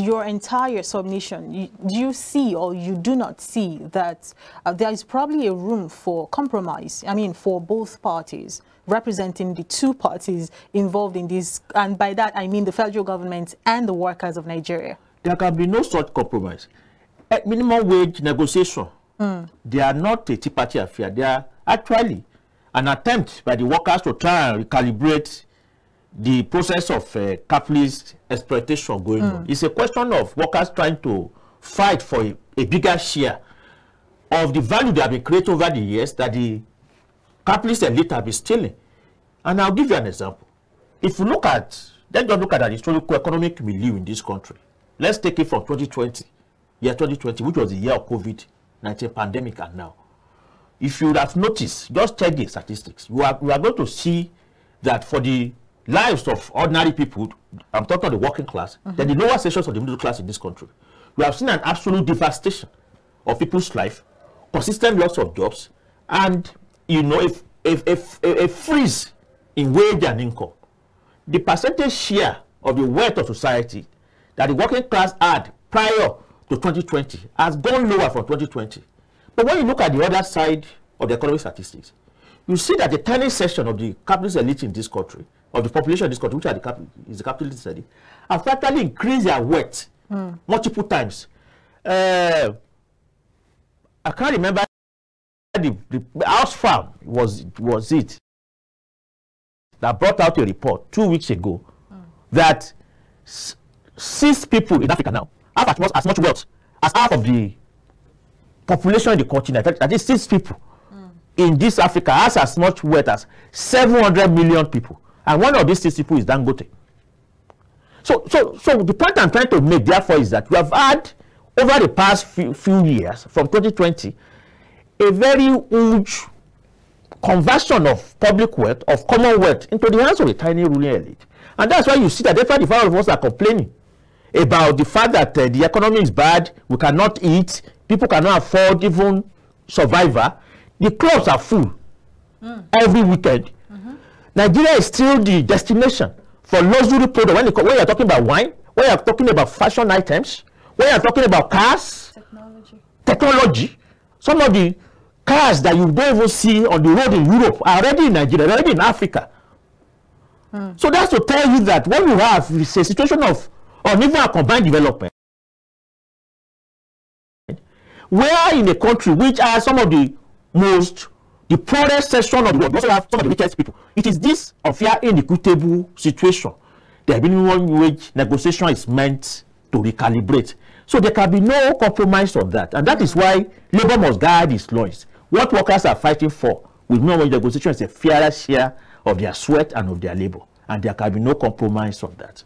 your entire submission, do you see or you do not see that there is probably a room for compromise, I mean, for both parties, representing the two parties involved in this, and by that I mean the federal government and the workers of Nigeria? There can be no such compromise. Minimum wage negotiation, they are not a Tea Party affair. They are actually an attempt by the workers to try and recalibrate the process of capitalist exploitation going on. It's a question of workers trying to fight for a bigger share of the value they have been created over the years that the capitalist elite have been stealing. And I'll give you an example. If you look at, let's just look at the historical economic milieu in this country. Let's take it from 2020, year 2020, which was the year of COVID-19 pandemic, and now. If you would have noticed, just check the statistics, you are going to see that for the lives of ordinary people, I'm talking about the working class, then the lower sections of the middle class in this country, we have seen an absolute devastation of people's life, consistent loss of jobs, and a freeze in wage and income. The percentage share of the wealth of society that the working class had prior to 2020 has gone lower from 2020. But when you look at the other side of the economic statistics, you see that the tiny section of the capitalist elite in this country, of the population in this country, which are is the capitalist elite, have actually increased their wealth multiple times. I can't remember the House Farm was it that brought out a report 2 weeks ago that 6 people in Africa now have as much wealth as half of the population in the continent. That is 6 people in this Africa has as much wealth as 700 million people, and one of these 6 people is Dangote. So the point I'm trying to make, therefore, is that we have had over the past few years, from 2020, a very huge conversion of public wealth, of common wealth, into the hands of a tiny ruling elite. And that's why you see that the five of us are complaining about the fact that the economy is bad, we cannot eat, people cannot afford even survival. The clubs are full every weekend. Nigeria is still the destination for luxury products. When you're talking about wine, when you're talking about fashion items, when you're talking about cars, technology, some of the cars that you don't even see on the road in Europe are already in Nigeria, already in Africa. So that's to tell you that what we have is a situation of uneven and combined development, where in a country which has some of the poorest section of the world, also have some of the richest people. It is this unfair, inequitable situation the minimum wage negotiation is meant to recalibrate. So there can be no compromise on that. And that is why labor must guide its loins. What workers are fighting for with minimum wage negotiation is a fairer share of their sweat and of their labor. And there can be no compromise on that.